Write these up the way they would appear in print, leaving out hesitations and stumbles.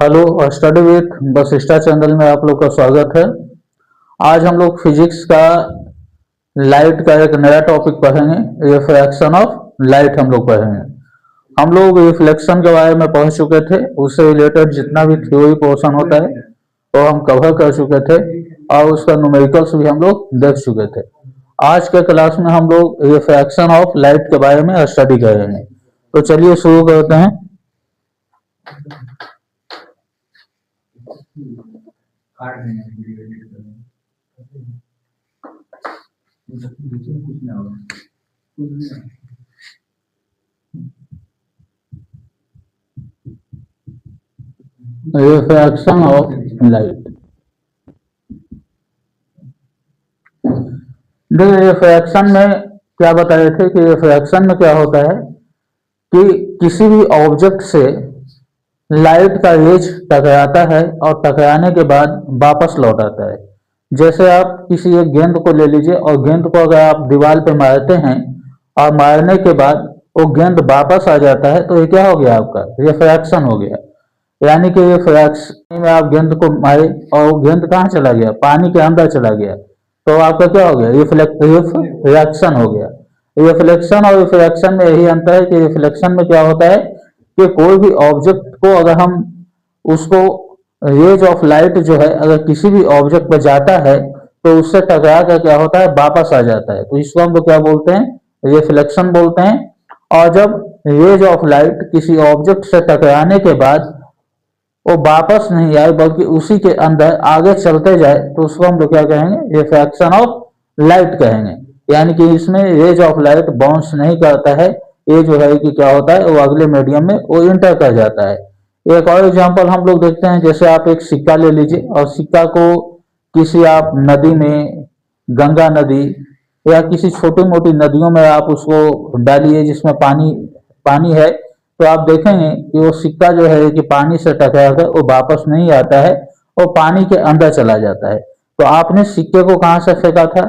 Hello, study with Vashishtha channel में आप लोग का स्वागत है। आज हम लोग फिजिक्स का लाइट का एक नया टॉपिक पढ़ेंगे। रिफ्रैक्शन ऑफ लाइट हम लोग पढ़ेंगे। हम लोग रिफ्लेक्शन के बारे में पढ़ चुके थे, उससे रिलेटेड जितना भी थ्योरी पोर्शन होता है वो हम कवर कर चुके थे और उसका न्यूमेरिकल्स भी हम लोग देख चुके थे। आज के क्लास में हम लोग रिफ्रैक्शन ऑफ लाइट के बारे में स्टडी करेंगे। तो चलिए शुरू करते हैं। Refraction of light. देखिए, रिफ्रैक्शन में क्या बता रहे थे कि रिफ्रैक्शन में क्या होता है कि किसी भी ऑब्जेक्ट से लाइट का रेज टकराता है और टकराने के बाद वापस लौट आता है। जैसे आप किसी एक गेंद को ले लीजिए और गेंद को अगर आप दीवार पे मारते हैं और मारने के बाद वो गेंद वापस आ जाता है, तो ये क्या हो गया? आपका रिफ्रैक्शन हो गया। यानी कि रिफ्रैक्शन में आप गेंद को मारे और वो गेंद कहाँ चला गया? पानी के अंदर चला गया, तो आपका क्या हो गया? रिफ्लेक्शन हो गया। रिफ्लेक्शन और रिफ्रैक्शन में यही अंतर है कि रिफ्लेक्शन में क्या होता है कि कोई भी ऑब्जेक्ट को अगर हम उसको रेज ऑफ लाइट जो है अगर किसी भी ऑब्जेक्ट पर जाता है तो उससे टकरा कर क्या होता है? वापस आ जाता है। तो इसको हम लोग क्या बोलते हैं? रिफ्लेक्शन बोलते हैं। और जब रेज ऑफ लाइट किसी ऑब्जेक्ट से टकराने के बाद वो वापस नहीं आए बल्कि उसी के अंदर आगे चलते जाए, तो उसको हम लोग क्या कहेंगे? रिफ्रैक्शन ऑफ लाइट कहेंगे। यानी कि इसमें रेज ऑफ लाइट बाउंस नहीं करता है, ये जो है कि क्या होता है वो अगले मीडियम में वो इंटर कर जाता है। एक और एग्जांपल हम लोग देखते हैं। जैसे आप एक सिक्का ले लीजिए और सिक्का को किसी आप नदी में, गंगा नदी या किसी छोटी मोटी नदियों में आप उसको डालिए जिसमें पानी पानी है, तो आप देखेंगे कि वो सिक्का जो है कि पानी से टकरा कर वो वापस नहीं आता है, वो पानी के अंदर चला जाता है। तो आपने सिक्के को कहाँ से फेंका था?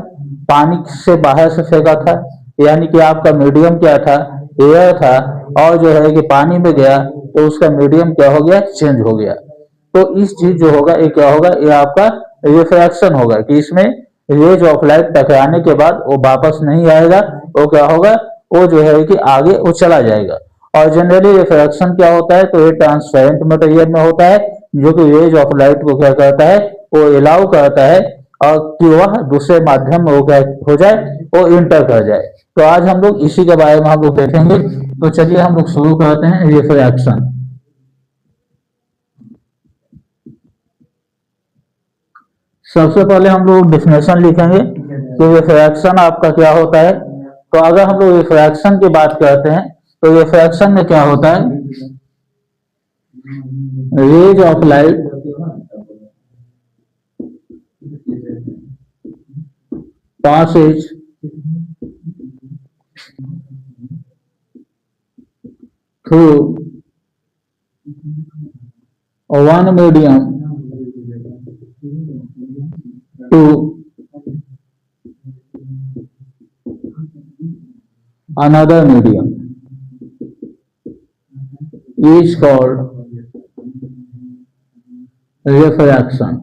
पानी से बाहर से फेंका था। यानी कि आपका मीडियम क्या था? एयर था। और जो है कि पानी में गया तो उसका मीडियम क्या हो गया? चेंज हो गया। तो इस चीज जो होगा ये क्या होगा? ये आपका रिफ्रैक्शन होगा कि इसमें रेज ऑफ लाइट टकराने के बाद वो वापस नहीं आएगा, वो क्या होगा? वो जो है कि आगे वो चला जाएगा। और जनरली रिफ्रैक्शन क्या होता है? तो ये ट्रांसपेरेंट मटेरियल में होता है जो कि रेज ऑफ लाइट को क्या करता है? वो अलाउ करता है और कि वह दूसरे माध्यम में हो जाए, वो इंटर कर जाए। तो आज हम लोग इसी के बारे में हम लोग देखेंगे। तो चलिए हम लोग शुरू करते हैं रिफ्रैक्शन। सबसे पहले हम लोग डिफिनेशन लिखेंगे कि रिफ्रैक्शन आपका क्या होता है। तो अगर हम लोग रिफ्रैक्शन की बात करते हैं तो रिफ्रैक्शन में क्या होता है? Rays of light passes through one medium to another medium is called refraction.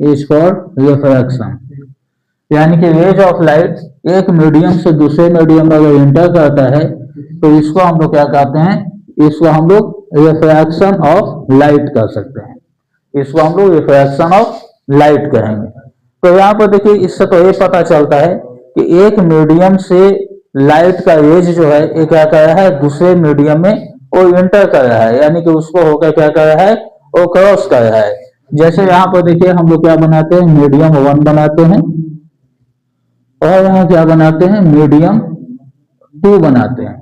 is called refraction. यानी कि रेज ऑफ लाइट एक मीडियम से दूसरे मीडियम में अगर इंटर करता है तो इसको हम लोग क्या कहते हैं? इसको हम लोग रिफ्रैक्शन ऑफ लाइट कर सकते हैं। इसको हम लोग रिफ्रैक्शन ऑफ लाइट कहेंगे। तो यहाँ पर देखिए, इससे तो ये पता चलता है कि एक मीडियम से लाइट का रेज जो है ये क्या कर रहा है? दूसरे मीडियम में वो इंटर कर रहा है, यानी कि उसको होकर क्या कर रहा है? वो क्रॉस कर रहा है। जैसे यहाँ पर देखिए हम लोग क्या बनाते हैं? मीडियम 1 बनाते हैं और यहाँ क्या बनाते हैं? मीडियम 2 बनाते हैं।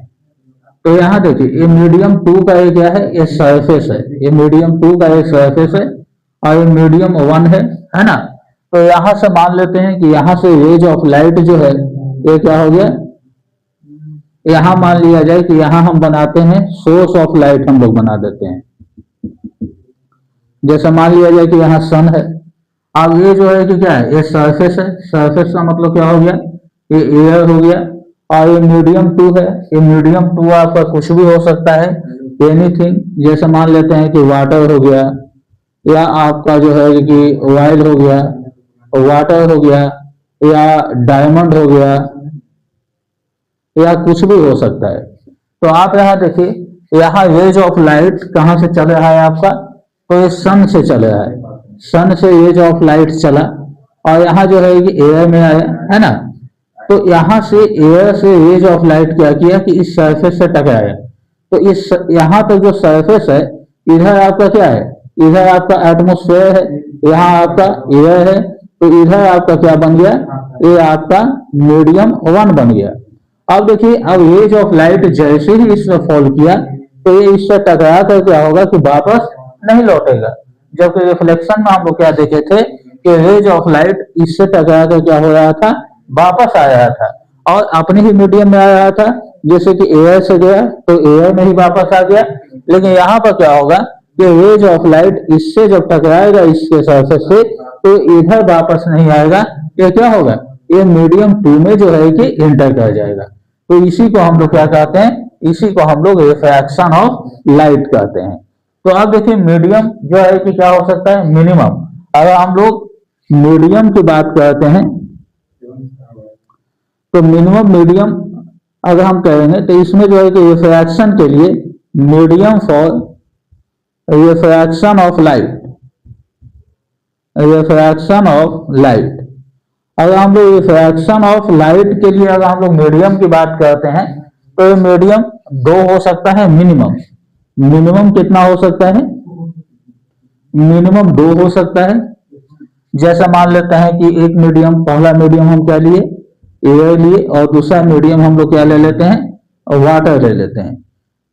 तो यहाँ देखिए ये मीडियम 2 का ये क्या है? ये सरफेस है। ये मीडियम 2 का एक सरफेस है और ये मीडियम 1 है ना? तो यहाँ से मान लेते हैं कि यहाँ से रेज ऑफ लाइट जो है ये क्या हो गया? यहाँ मान लिया जाए कि यहाँ हम बनाते हैं सोर्स ऑफ लाइट, हम लोग बना देते हैं। जैसे मान लिया जाए कि यहाँ सन है। अब ये जो है कि क्या है? ये सरफेस है। सरफेस का मतलब क्या हो गया? ये एयर हो गया। और ये मीडियम 2 है। ये मीडियम 2 आपका कुछ भी हो सकता है, एनीथिंग, जैसे मान लेते हैं कि वाटर हो गया, या आपका जो है कि ऑयल हो गया, वाटर हो गया, या डायमंड हो गया, या कुछ भी हो सकता है। तो आप यहाँ देखिए, यहाँ रेज ऑफ लाइट कहाँ से चल रहा है आपका, तो ये सन से चल रहा है, सन से रेज ऑफ लाइट चला और यहाँ जो है कि एयर में आया, है ना। तो यहाँ से एयर से रेज ऑफ लाइट क्या किया कि इस सरफेस से टकराया। तो इस यहाँ पर जो सरफेस है, इधर आपका क्या है, इधर आपका एटमोस्फेयर है, यहाँ आपका एयर है, तो इधर आपका क्या बन गया, ये आपका मीडियम 1 बन गया। अब देखिए, अब रेज ऑफ लाइट जैसे ही इसमें फॉल किया तो ये इससे टकरा कर क्या होगा कि वापस नहीं लौटेगा, जबकि रिफ्लेक्शन में हम लोग क्या देखे थे कि रेज ऑफ लाइट इससे टकरा कर क्या हो रहा था, वापस आ रहा था और अपने ही मीडियम में आ रहा था। जैसे कि एयर से गया तो एयर में ही वापस आ गया, लेकिन यहाँ पर क्या होगा कि रेज ऑफ लाइट इससे जब टकराएगा इसके सरफेस से तो इधर वापस नहीं आएगा, ये क्या होगा, ये मीडियम 2 में जो है कि इंटर कर जाएगा। तो इसी को हम लोग क्या कहते हैं, इसी को हम लोग रिफ्रैक्शन ऑफ लाइट कहते हैं। तो अब देखिए, मीडियम जो है कि क्या हो सकता है, मिनिमम। अगर हम लोग मीडियम की बात करते हैं तो मिनिमम मीडियम अगर हम कहेंगे तो इसमें जो है कि रिफ्रैक्शन के लिए medium for refraction of light, refraction of light, अगर हम लोग रिफ्रैक्शन ऑफ लाइट के लिए अगर हम लोग मीडियम की बात करते हैं तो ये मीडियम 2 हो सकता है मिनिमम। मिनिमम कितना हो सकता है, मिनिमम 2 हो सकता है। जैसा मान लेते हैं कि एक मीडियम, पहला मीडियम हम क्या लिए, एयर लिए, और दूसरा मीडियम हम लोग क्या ले लेते हैं, वाटर ले लेते हैं।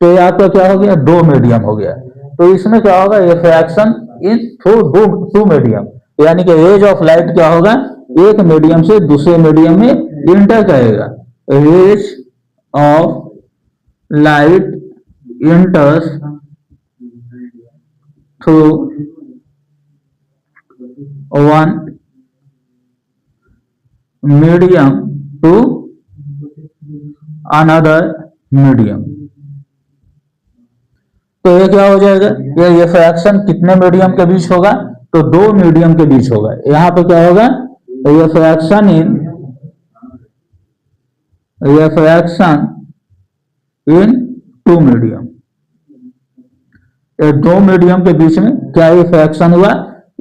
तो ये आपका क्या हो गया, 2 मीडियम हो गया। तो इसमें क्या होगा, रिफ्रैक्शन इन थ्रू 2 मीडियम, यानी कि रेज ऑफ लाइट क्या होगा, एक मीडियम से दूसरे मीडियम में इंटर करेगा। Rays of light enters through 1 medium to another medium. तो ये क्या हो जाएगा, ये रिफ्रैक्शन कितने मीडियम के बीच होगा, तो 2 मीडियम के बीच होगा। यहाँ पे क्या होगा, रिफ्रैक्शन इन 2 मीडियम। ये 2 मीडियम के बीच में क्या रिफ्रैक्शन हुआ,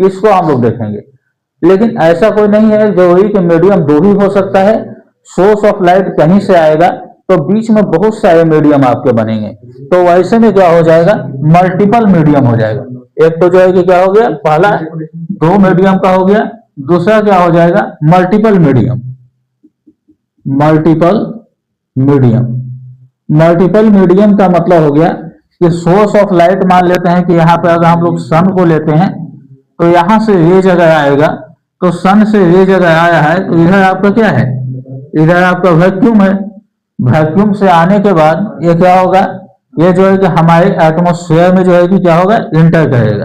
इसको हम लोग देखेंगे। लेकिन ऐसा कोई नहीं है जरूरी कि मीडियम 2 ही हो सकता है। सोर्स ऑफ लाइट कहीं से आएगा तो बीच में बहुत सारे मीडियम आपके बनेंगे, तो वैसे में क्या हो जाएगा, मल्टीपल मीडियम हो जाएगा। एक तो जो है कि क्या हो गया, पहला 2 मीडियम का हो गया, दूसरा क्या हो जाएगा, multiple medium. Multiple medium, multiple medium का मतलब हो गया कि सोर्स ऑफ लाइट मान लेते हैं कि यहाँ पे अगर हम लोग सन को लेते हैं तो यहाँ से रेज अगर आएगा तो सन से रेज अगर आया है तो इधर आपका क्या है, इधर आपका वैक्यूम है। वैक्यूम से आने के बाद ये क्या होगा, ये जो है कि हमारे एटमोस्फेयर में जो है कि क्या होगा, इंटर करेगा।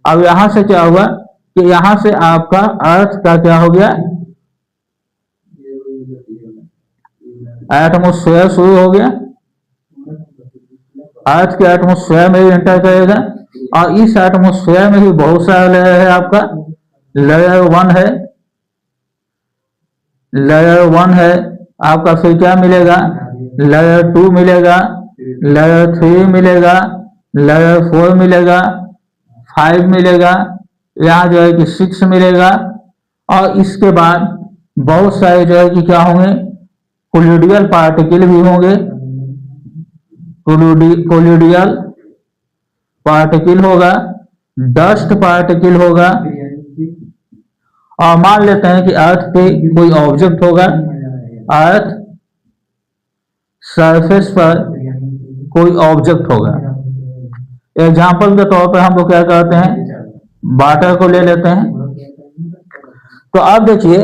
अब यहाँ से क्या हुआ कि यहाँ से आपका अर्थ का क्या हो गया, एटमोस्फेयर शुरू हो गया, अर्थ के एटमोस्फेयर में ही एंटर करेगा और इस एटमोस्फेयर में ही बहुत सारा लेयर है आपका। लेयर 1 है, लेयर 1 है आपका, फिर क्या मिलेगा, लेयर 2 मिलेगा, लेयर 3 मिलेगा, लेयर 4 मिलेगा, 5 मिलेगा, यहाँ जो है कि 6 मिलेगा और इसके बाद बहुत सारे जो है कि क्या होंगे, कोलिडियल पार्टिकल भी होंगे। कोलिडियल पार्टिकल होगा, डस्ट पार्टिकल होगा, और मान लेते हैं कि अर्थ पे कोई ऑब्जेक्ट होगा, अर्थ सरफेस पर कोई ऑब्जेक्ट होगा। एग्जाम्पल के तौर पर हम लोग क्या करते हैं, वाटर को ले लेते हैं। तो अब देखिए,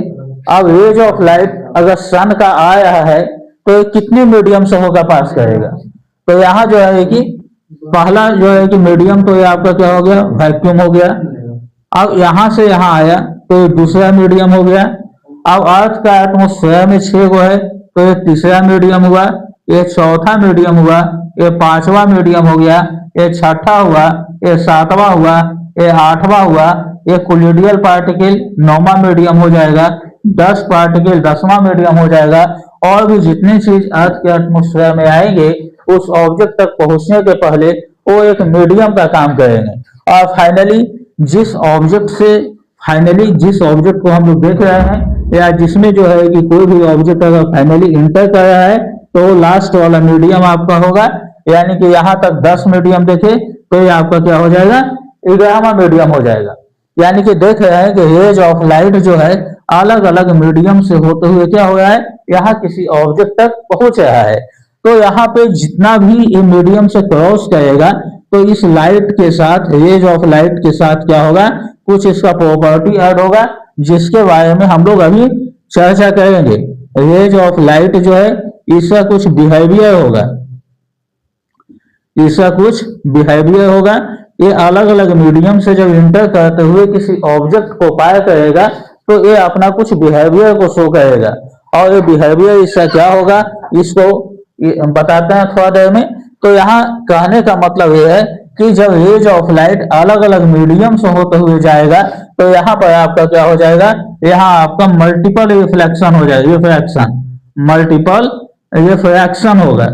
अब रेज ऑफ लाइट अगर सन का आ रहा है तो ये कितने मीडियम से होगा पास करेगा, तो यहाँ जो है कि पहला जो है कि मीडियम तो ये आपका क्या हो गया, वैक्यूम हो गया। अब यहाँ से यहाँ आया तो ये दूसरा मीडियम हो गया। अब अर्थ का एटमोस्फेयर में 6 गो है तो ये तीसरा मीडियम हुआ। ये चौथा मीडियम हुआ, ये पांचवा मीडियम हो गया, ये छठा हुआ, ये सातवां हुआ, ये आठवां हुआ, ये कोलिडियल पार्टिकल नौवां मीडियम हो जाएगा, डस्ट पार्टिकल 10वां मीडियम हो जाएगा, और भी जितनी चीज अर्थ के एटमोस्फेयर में आएंगे उस ऑब्जेक्ट तक पहुंचने के पहले वो एक मीडियम का काम करेंगे। और फाइनली जिस ऑब्जेक्ट को हम लोग देख रहे हैं या जिसमें जो है कि कोई भी ऑब्जेक्ट अगर फाइनली इंटर कर रहा है तो वो लास्ट वाला मीडियम आपका होगा। यानी कि यहाँ तक 10 मीडियम देखे तो ये आपका क्या हो जाएगा, 11वां मीडियम हो जाएगा। यानी कि देख रहे हैं कि रेज ऑफ लाइट जो है अलग अलग मीडियम से होते हुए क्या हो रहा है, यहाँ किसी ऑब्जेक्ट तक पहुंच रहा है। तो यहाँ पे जितना भी ये मीडियम से क्रॉस करेगा तो इस लाइट के साथ, रेज ऑफ लाइट के साथ क्या होगा, कुछ इसका प्रॉपर्टी ऐड होगा जिसके बारे में हम लोग अभी चर्चा करेंगे। रेज ऑफ लाइट जो है इसका कुछ बिहेवियर होगा, ये अलग अलग मीडियम से जब इंटर करते हुए किसी ऑब्जेक्ट को पार करेगा तो ये अपना कुछ बिहेवियर को शो करेगा। और ये बिहेवियर इसका क्या होगा इसको बताते हैं थोड़ा देर में। तो यहाँ कहने का मतलब ये है कि जब रेज ऑफ लाइट अलग अलग मीडियम से होते हुए जाएगा तो यहाँ पर आपका क्या हो जाएगा, यहाँ आपका मल्टीपल रिफ्लेक्शन हो जाएगा, मल्टीपल रिफ्रैक्शन होगा।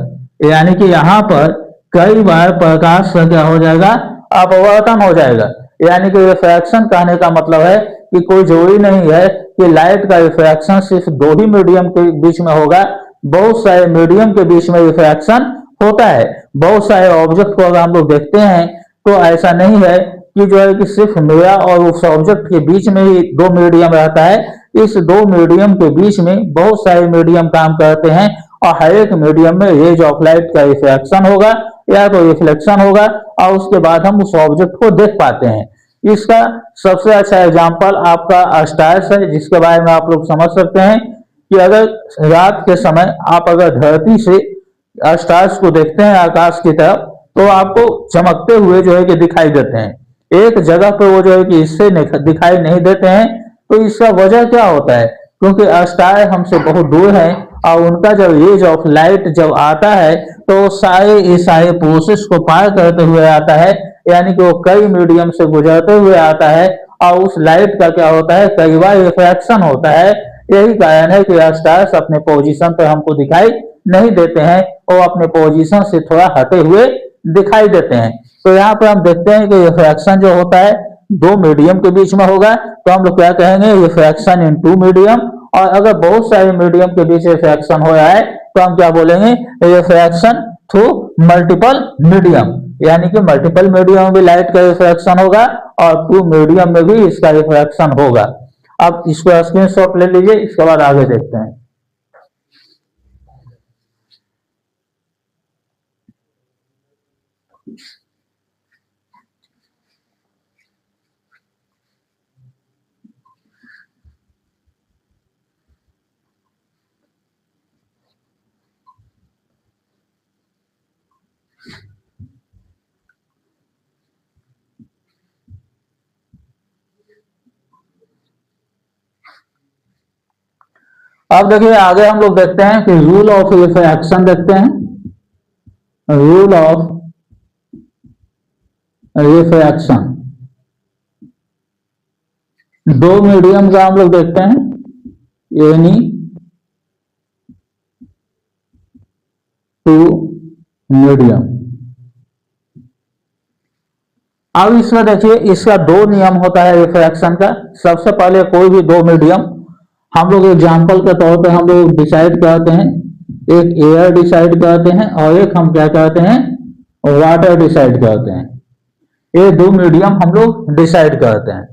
यानी कि यहाँ पर कई बार प्रकाश का क्या हो जाएगा, अपवर्तन हो जाएगा। यानी कि रिफ्रैक्शन कहने का मतलब है कि कोई जरूरी नहीं है कि लाइट का रिफ्रैक्शन सिर्फ दो ही मीडियम के बीच में होगा, बहुत सारे मीडियम के बीच में रिफ्रैक्शन होता है। बहुत सारे ऑब्जेक्ट को अगर हम लोग देखते हैं तो ऐसा नहीं है कि जो है कि सिर्फ मेरा और उस ऑब्जेक्ट के बीच में ही दो मीडियम रहता है। इस दो मीडियम के बीच में बहुत सारे मीडियम काम करते हैं और हर एक मीडियम में रेज ऑफ लाइट का रिफ्रैक्शन होगा या तो रिफ्लेक्शन होगा और उसके बाद हम उस ऑब्जेक्ट को देख पाते हैं। इसका सबसे अच्छा एग्जाम्पल आपका स्टार्स है, जिसके बारे में आप लोग समझ सकते हैं कि अगर रात के समय आप अगर धरती से स्टार्स को देखते हैं आकाश की तरफ तो आपको चमकते हुए जो है कि दिखाई देते हैं। एक जगह पे वो जो है कि इससे दिखाई नहीं देते हैं। तो इसका वजह क्या होता है, क्योंकि स्टार हमसे बहुत दूर है और उनका जब रेज ऑफ लाइट जब आता है तो सारे प्रोसेस को पार करते हुए आता है। यानी कि वो कई मीडियम से गुजरते हुए आता है और उस लाइट का क्या होता है, कई बार रिफ्रैक्शन होता है। यही कारण है कि स्टार्स अपने पोजीशन पर हमको दिखाई नहीं देते हैं, वो अपने पोजीशन से थोड़ा हटे हुए दिखाई देते हैं। तो यहाँ पर हम देखते हैं कि रिफ्रैक्शन जो होता है दो मीडियम के बीच में होगा तो हम लोग क्या कहेंगे, रिफ्रैक्शन इन टू मीडियम। और अगर बहुत सारे मीडियम के बीच रिफ्रैक्शन हो रहा है तो हम क्या बोलेंगे, रिफ्रैक्शन थ्रू मल्टीपल मीडियम। यानी कि मल्टीपल मीडियम में भी लाइट का रिफ्रैक्शन होगा और टू मीडियम में भी इसका रिफ्रैक्शन होगा। अब इसको स्क्रीनशॉट ले लीजिए, इसके बाद आगे देखते हैं। अब देखिए आगे हम लोग देखते हैं कि रूल ऑफ रिफ्रैक्शन देखते हैं। रूल ऑफ रिफ्रैक्शन दो मीडियम का हम लोग देखते हैं, एनी टू मीडियम। अब इसमें देखिए इसका दो नियम होता है रिफ्रैक्शन का। सबसे पहले कोई भी दो मीडियम हम लोग एग्जाम्पल के तौर पे हम लोग डिसाइड करते हैं, एक एयर डिसाइड करते हैं और एक हम क्या करते हैं, वाटर डिसाइड करते हैं। ये दो मीडियम हम लोग डिसाइड करते हैं।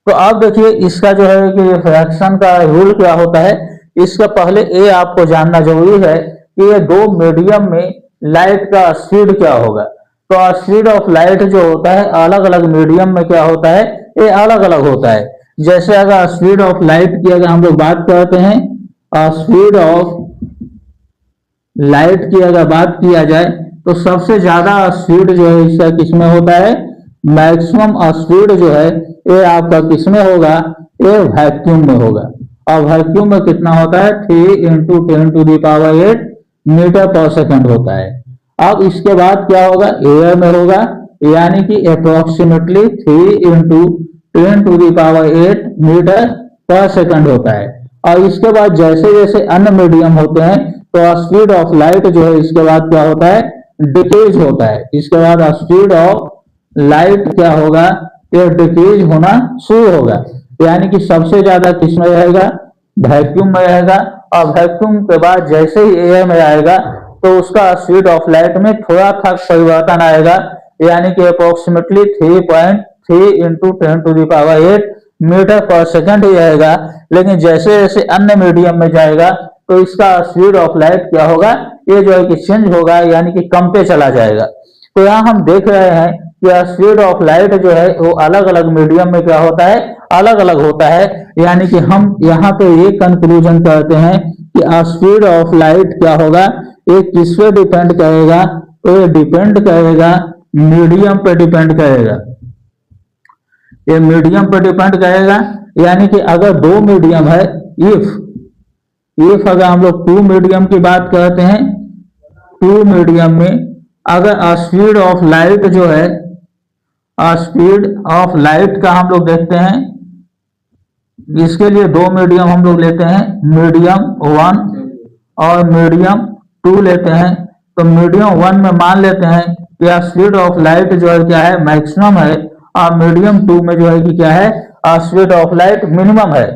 तो अब देखिए इसका जो है कि रिफ्रैक्शन का रूल क्या होता है, इसका पहले ये आपको जानना जरूरी है कि ये दो मीडियम में लाइट का स्पीड क्या होगा। तो स्पीड ऑफ लाइट जो होता है अलग अलग मीडियम में क्या होता है, ये अलग अलग होता है। जैसे अगर स्पीड ऑफ लाइट की अगर हम लोग बात करते हैं, स्पीड ऑफ लाइट की अगर बात किया जाए तो सबसे ज्यादा स्पीड जो है इसका किसमें होता है, मैक्सिमम स्पीड जो है ये आपका किसमें होगा, ये वैक्यूम में होगा। और वैक्यूम में कितना होता है, 3 × 10⁸ मीटर पर सेकंड होता है। अब इसके बाद क्या होगा, एयर में होगा, यानी कि अप्रोक्सीमेटली 3 इंटू 10⁸ मीटर पर सेकंड होता है। और इसके बाद जैसे जैसे अन्य मीडियम होते हैं तो स्पीड ऑफ लाइट जो है इसके बाद क्या होता है, डिक्रीज होता है। इसके बाद स्पीड ऑफ लाइट क्या होगा, ये डिक्रीज होना शुरू होगा। यानी कि सबसे ज्यादा किसमें रहेगा, वैक्यूम में रहेगा। और वैक्यूम के बाद जैसे ही एयर में आएगा तो उसका स्पीड ऑफ लाइट में थोड़ा था परिवर्तन आएगा, यानी कि अप्रोक्सीमेटली 3.3 इंटू 10⁸ मीटर पर सेकंड ही रहेगा। लेकिन जैसे जैसे अन्य मीडियम में जाएगा तो इसका स्पीड ऑफ लाइट क्या होगा, ये जो है कि चेंज होगा, यानी कि कम पे चला जाएगा। तो यहाँ हम देख रहे हैं कि स्पीड ऑफ लाइट जो है वो अलग अलग मीडियम में क्या होता है, अलग अलग होता है। यानी कि हम यहाँ पे ये कंक्लूजन करते हैं कि स्पीड ऑफ लाइट क्या होगा, ये किस पे डिपेंड करेगा, तो ये डिपेंड करेगा मीडियम पे डिपेंड करेगा, ये मीडियम पे डिपेंड करेगा। यानी कि अगर दो मीडियम है, इफ अगर हम लोग टू मीडियम की बात करते हैं, टू मीडियम में अगर स्पीड ऑफ लाइट जो है, स्पीड ऑफ लाइट का हम लोग देखते हैं, इसके लिए दो मीडियम हम लोग लेते हैं, मीडियम 1 और मीडियम 2 लेते हैं। तो मीडियम 1 में मान लेते हैं कि स्पीड ऑफ लाइट जो है क्या है, मैक्सिमम है, और मीडियम 2 में जो है कि क्या है, स्पीड ऑफ लाइट मिनिमम है।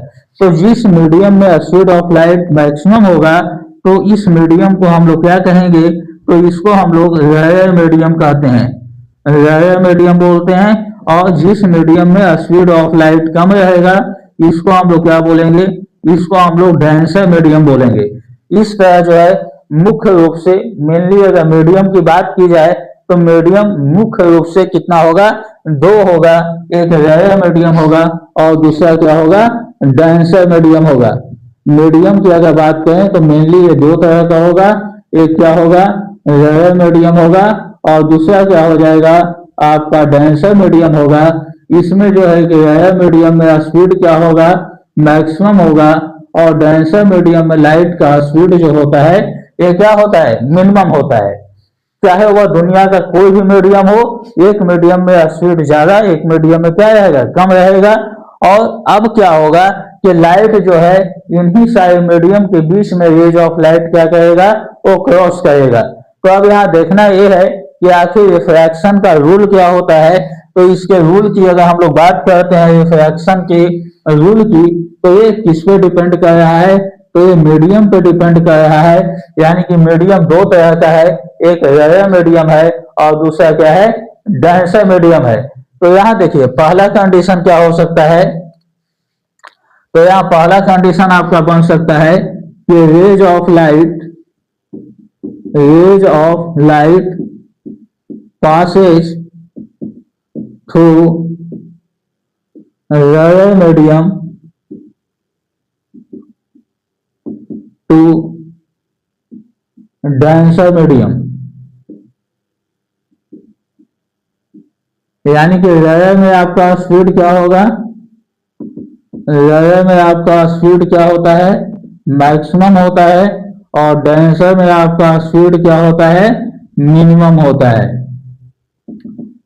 तो जिस मीडियम में स्पीड ऑफ लाइट मैक्सिमम होगा तो इस मीडियम को हम लोग क्या कहेंगे, तो इसको हम लोग रेयर मीडियम कहते हैं, रेयर मीडियम बोलते हैं। और जिस मीडियम में स्पीड ऑफ लाइट कम रहेगा इसको हम लोग क्या बोलेंगे, इसको हम लोग डेंसर मीडियम बोलेंगे। इस तरह जो है मुख्य रूप से मेनली अगर मीडियम की बात की जाए तो मीडियम मुख्य रूप से कितना होगा, दो होगा, एक रेयर मीडियम होगा और दूसरा क्या होगा, डेंसर मीडियम होगा। मीडियम की अगर बात करें तो मेनली ये दो तरह का होगा, एक क्या होगा, रेयर मीडियम होगा और दूसरा क्या हो जाएगा, आपका डेंसर मीडियम होगा। इसमें जो है कि रेयर मीडियम में स्पीड क्या होगा, मैक्सिमम होगा, और डेंसर मीडियम में लाइट का स्पीड जो होता है ये क्या होता है, मिनिमम होता है। चाहे वह दुनिया का कोई भी मीडियम हो, एक मीडियम में स्पीड ज्यादा, एक मीडियम में क्या रहेगा, कम रहेगा। और अब क्या होगा कि लाइट जो है इन्हीं सारे मीडियम के बीच में रेज ऑफ लाइट क्या करेगा, वो क्रॉस करेगा। तो अब यहाँ देखना ये है कि आखिर रिफ्रैक्शन का रूल क्या होता है। तो इसके रूल की अगर हम लोग बात करते हैं रिफ्रैक्शन के रूल की, तो ये किस पे डिपेंड कर रहा है, तो ये मीडियम पे डिपेंड कर रहा है। यानी कि मीडियम दो तरह का है, एक रेयर मीडियम है और दूसरा क्या है, डेंसर मीडियम है। तो यहाँ देखिए पहला कंडीशन क्या हो सकता है, तो यहाँ पहला कंडीशन आपका बन सकता है कि rays of light passes through rare medium to denser medium. यानी कि रेयर में आपका स्पीड क्या होगा, रेयर में आपका स्पीड क्या होता है, मैक्सिमम होता है, और डेंसर में आपका स्पीड क्या होता है, मिनिमम होता है,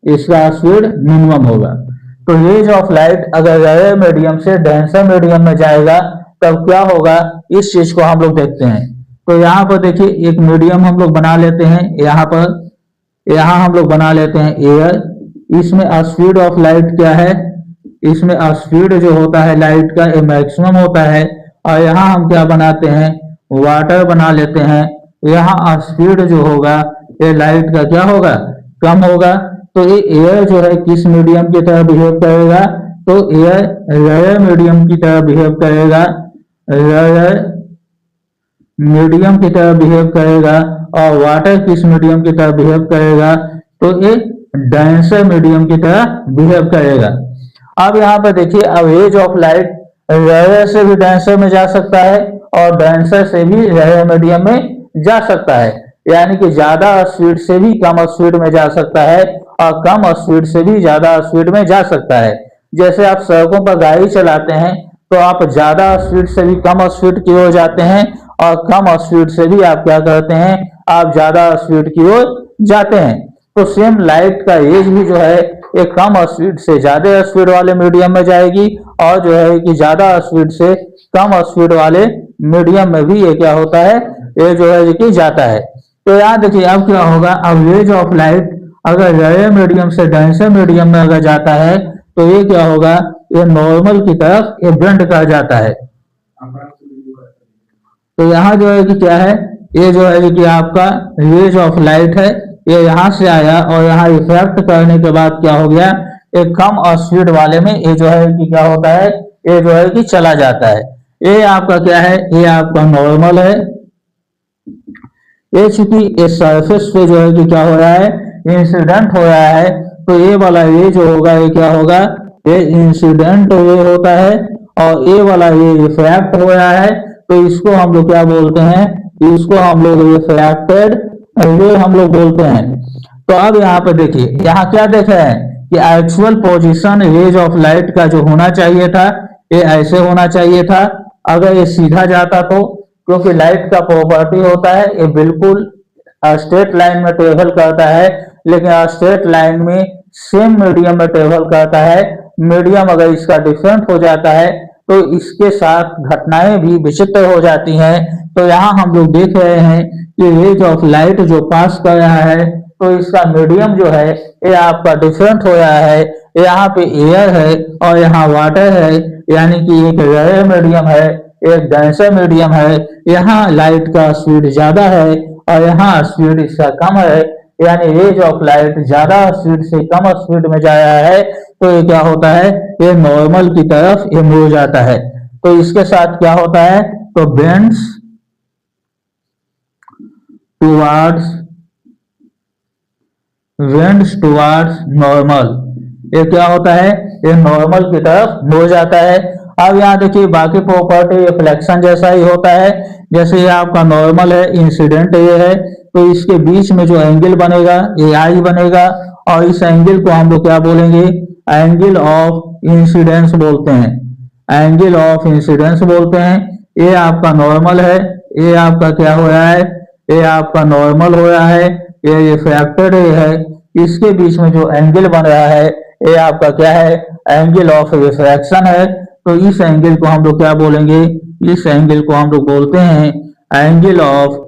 इसका स्पीड मिनिमम होगा। तो रेज ऑफ लाइट अगर रेयर मीडियम से डेंसर मीडियम में जाएगा तब क्या होगा, इस चीज को हम लोग देखते हैं। तो यहाँ पर देखिए एक मीडियम हम लोग बना लेते हैं, यहाँ हम लोग बना लेते हैं एयर। इसमें स्पीड ऑफ लाइट क्या है, इसमें स्पीड जो होता है लाइट का ये मैक्सिमम होता है। और यहाँ हम क्या बनाते हैं, वाटर बना लेते हैं। यहाँ स्पीड जो होगा ये लाइट का क्या होगा, कम होगा। तो ये एयर जो है किस मीडियम की तरह बिहेव करेगा, तो एयर रेयर मीडियम की तरह बिहेव करेगा, रेयर मीडियम की तरह बिहेव करेगा। और वाटर किस मीडियम की तरह बिहेव करेगा, तो ये डेंसर मीडियम की तरह बिहेव करेगा। अब यहाँ पर देखिए अब रेज ऑफ लाइट रेयर से भी डेंसर में जा सकता है और डेंसर से भी रेयर मीडियम में जा सकता है। यानी कि ज्यादा स्पीड से भी कम स्पीड में जा सकता है और कम स्पीड से भी ज्यादा स्पीड में जा सकता है। जैसे आप सड़कों पर गाड़ी चलाते हैं तो आप ज्यादा स्पीड से भी कम स्पीड की ओर जाते हैं और कम स्पीड से भी आप क्या करते हैं, आप ज्यादा स्पीड की ओर जाते हैं। तो सेम लाइट का एज भी जो है एक कम स्पीड से ज्यादा स्पीड वाले मीडियम में जाएगी, और जो है कि ज्यादा स्पीड से कम स्पीड वाले मीडियम में भी ये क्या होता है, ये जो है कि जाता है। तो यहाँ देखिए अब क्या होगा, अब रेज ऑफ लाइट अगर रेयर मीडियम से डेंसर मीडियम में अगर जाता है तो ये क्या होगा, ये नॉर्मल की तरफ ये बेंड कर जाता है। तो यहाँ जो है कि क्या है, ये जो है कि आपका रेज ऑफ लाइट है, ये यहाँ से आया और यहाँ इफेक्ट करने के बाद क्या हो गया, एक कम स्पीड वाले में ये जो है कि क्या होता है, ये जो है कि चला जाता है। ये आपका क्या है, ये आपका नॉर्मल है। ये चूंकि इस सरफेस पे जो है कि क्या हो रहा है, इंसिडेंट हो रहा है, तो ये वाला ये जो होगा ये क्या होगा, ये इंसिडेंट ये होता है, और ये वाला ये रिफ्रैक्ट हो रहा है, तो इसको हम लोग क्या बोलते हैं, इसको हम लोग रिफ्रैक्टेड ये हम लोग बोलते हैं। तो अब यहाँ पे देखिए, यहाँ क्या देख रहे हैं कि actual position rays of light का जो होना चाहिए था ये ऐसे होना चाहिए था। अगर ये सीधा जाता तो, क्योंकि लाइट का प्रॉपर्टी होता है ये बिल्कुल स्ट्रेट लाइन में ट्रेवल करता है, लेकिन स्ट्रेट लाइन में सेम मीडियम में ट्रेवल करता है। मीडियम अगर इसका डिफरेंट हो जाता है तो इसके साथ घटनाएं भी विचित्र हो जाती हैं। तो यहाँ हम लोग देख रहे हैं कि रेज ऑफ लाइट जो पास कर रहा है तो इसका मीडियम जो है ये आपका डिफरेंट हो रहा है। यहाँ पे एयर है और यहाँ वाटर है, यानी कि एक रेयर मीडियम है, एक डेंसर मीडियम है। यहाँ लाइट का स्पीड ज्यादा है और यहाँ स्पीड इसका कम है, यानी रेज ऑफ लाइट ज्यादा स्पीड से कम स्पीड में जा रहा है, तो ये क्या होता है, ये नॉर्मल की तरफ ये मूव जाता है। तो इसके साथ क्या होता है, तो बेंड्स टुवार्ड्स नॉर्मल, ये क्या होता है, ये नॉर्मल की तरफ मूव जाता है। अब यहाँ देखिए बाकी प्रॉपर्टी रिफ्लेक्शन जैसा ही होता है, जैसे ये आपका नॉर्मल है, इंसिडेंट ये है, तो इसके बीच में जो एंगल बनेगा ये आई बनेगा, और इस एंगल को हम लोग क्या बोलेंगे, एंगल ऑफ इंसिडेंस बोलते हैं, एंगल ऑफ इंसिडेंस बोलते हैं। ये आपका नॉर्मल है, ये आपका क्या हो रहा है, ये आपका नॉर्मल हो रहा है, ये रिफ्रैक्टेड है, इसके बीच में जो एंगल बन रहा है ये आपका क्या है, एंगल ऑफ रिफ्रैक्शन है। तो इस एंगल को हम लोग क्या बोलेंगे, इस एंगल को हम लोग बोलते हैं एंगल ऑफ,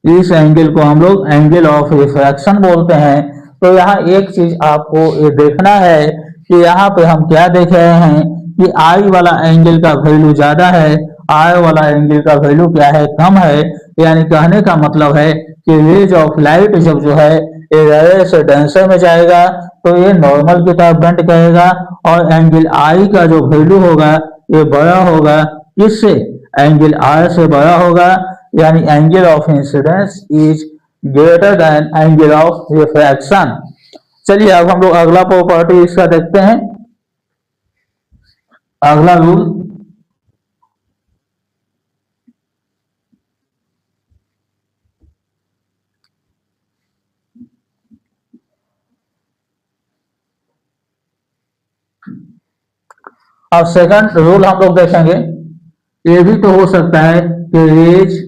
इस एंगल को हम लोग एंगल ऑफ रिफ्रैक्शन बोलते हैं। तो यहाँ एक चीज आपको ये देखना है कि यहाँ पे हम क्या देख रहे हैं कि आई वाला एंगल का वैल्यू ज्यादा है, आई वाला एंगल का वैल्यू क्या है, कम है। यानी कहने का मतलब है कि रेज ऑफ लाइट जब जो है ये रेयर से डेंसर में जाएगा तो ये नॉर्मल की तरफ बेंड करेगा, और एंगल आई का जो वैल्यू होगा ये बड़ा होगा, किससे, एंगल आई से बड़ा होगा, यानी angle of incidence is greater than angle of refraction. चलिए अब हम लोग अगला प्रॉपर्टी इसका देखते हैं, अगला रूल। अब सेकंड रूल हम लोग देखेंगे, ये भी तो हो सकता है कि rays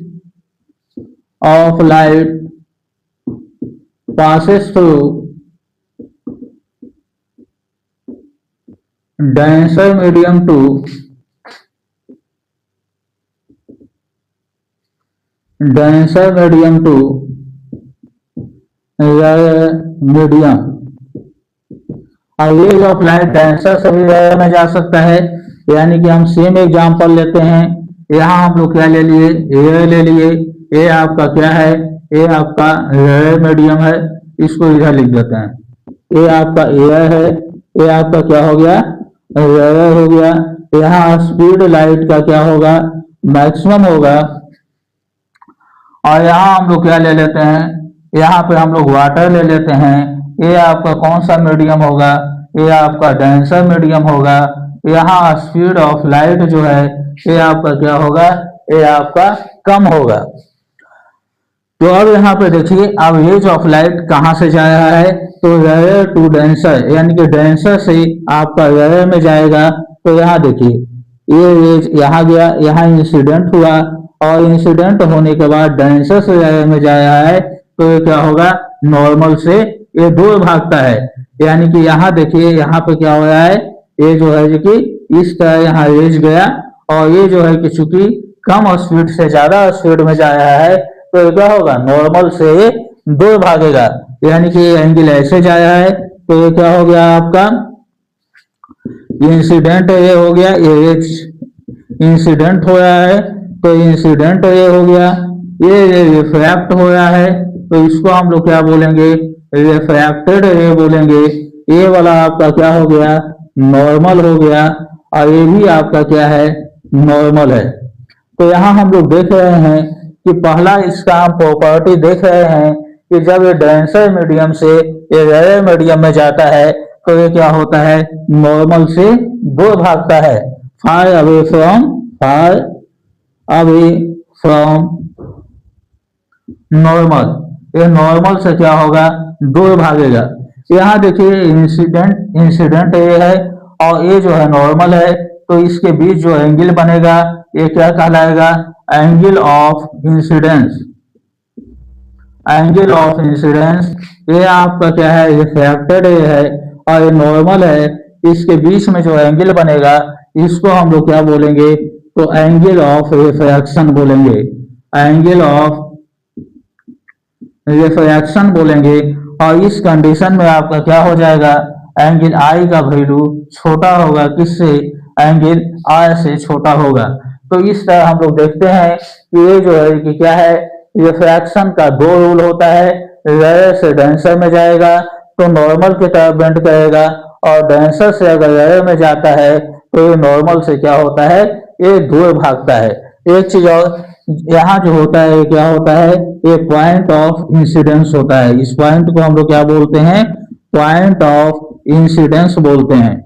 of light passes through denser medium to rare medium। और रेज ऑफ लाइट डेंसर से भी रेयर में जा सकता है। यानी कि हम सेम एग्जांपल लेते हैं, यहाँ हम लोग क्या ले लिए, एयर ले लिए, ये आपका क्या है, ये आपका रेयर मीडियम है, इसको इधर लिख देते हैं, ये आपका एयर है, ये आपका क्या हो गया, रेयर हो गया। यहाँ स्पीड लाइट का क्या होगा, मैक्सिमम होगा। और यहाँ हम लोग क्या ले लेते हैं, यहाँ पे हम लोग वाटर ले लेते हैं, ये आपका कौन सा मीडियम होगा, ये आपका डेंसर मीडियम होगा। यहाँ स्पीड ऑफ लाइट जो है ये आपका क्या होगा, ये आपका कम होगा। तो अब यहाँ पे देखिए, अब रेज ऑफ लाइट कहाँ से जा रहा है, तो रेयर टू डेंसर, यानी कि डेंसर से आपका रेयर में जाएगा। तो यहाँ देखिए ये एज यहाँ गया, यहाँ इंसिडेंट हुआ और इंसिडेंट होने के बाद डेंसर से में जाया है तो ये क्या होगा, नॉर्मल से ये दूर भागता है। यानी कि यहाँ देखिए यहाँ पे क्या हो रहा है, ये जो है कि इस तरह यहाँ एज गया और ये जो है कि चूंकि कम स्पीड से ज्यादा स्पीड में जा रहा है तो ये क्या होगा, नॉर्मल से ये दूर भागेगा। यानी कि एंगल ऐसे जा रहा है तो ये क्या हो गया आपका, इंसिडेंट ये हो गया, ये इंसिडेंट हो रहा है तो इंसिडेंट ये हो गया, ये रिफ्रैक्ट हो रहा है तो इसको हम लोग क्या बोलेंगे, रिफ्रैक्टेड ये बोलेंगे। ये वाला आपका क्या हो गया, नॉर्मल हो गया और ये भी आपका क्या है, नॉर्मल है। तो यहाँ हम लोग देख रहे हैं कि पहला इसका हम प्रॉपर्टी देख रहे हैं कि जब ये डेंसर मीडियम से ये रेयर मीडियम में जाता है तो ये क्या होता है, नॉर्मल से दूर भागता है, फार अवे फ्रॉम नॉर्मल। ये नॉर्मल से क्या होगा, दूर भागेगा। यहाँ देखिए इंसिडेंट ये है और ये जो है नॉर्मल है तो इसके बीच जो एंगल बनेगा ये क्या कहलाएगा, angle of incidence. Angle of incidence ये आपका क्या है, रिफ्रैक्टेड है और ये नॉर्मल है, इसके बीच में जो एंगल बनेगा इसको हम लोग क्या बोलेंगे, तो एंगल ऑफ रिफ्रैक्शन बोलेंगे, एंगल ऑफ रिफ्रैक्शन बोलेंगे। और इस कंडीशन में आपका क्या हो जाएगा, एंगल आई का वैल्यू छोटा होगा, किससे, एंगल आर से छोटा होगा। तो इस तरह हम लोग देखते हैं कि ये जो है कि क्या है, रिफ्रैक्शन का दो रूल होता है, रेयर से डेंसर में जाएगा तो नॉर्मल की तरफ बेंड करेगा और डेंसर से अगर रेयर में जाता है तो ये नॉर्मल से क्या होता है, ये दूर भागता है। एक चीज और यहाँ जो होता है क्या होता है, ये पॉइंट ऑफ इंसिडेंस होता है। इस पॉइंट को हम लोग क्या बोलते हैं, पॉइंट ऑफ इंसिडेंस बोलते हैं।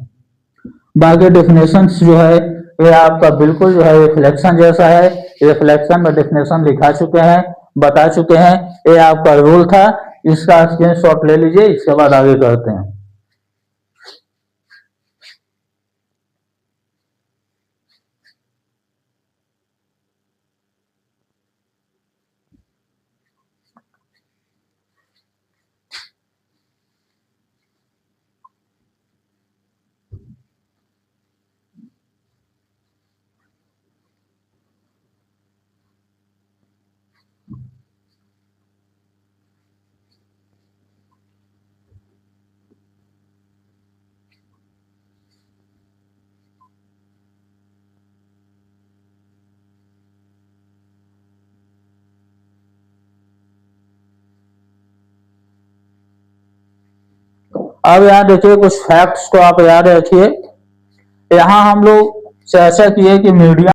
बाकी डेफिनेशन जो है ये आपका बिल्कुल जो है रिफ्लेक्शन जैसा है, रिफ्लेक्शन में डेफिनेशन लिखा चुके हैं, बता चुके हैं। ये आपका रूल था, इसका स्क्रीनशॉट ले लीजिए, इसके बाद आगे करते हैं। अब यहाँ देखिए कुछ फैक्ट्स को आप याद रखिए। यहाँ हम लोग चर्चा किए कि मीडियम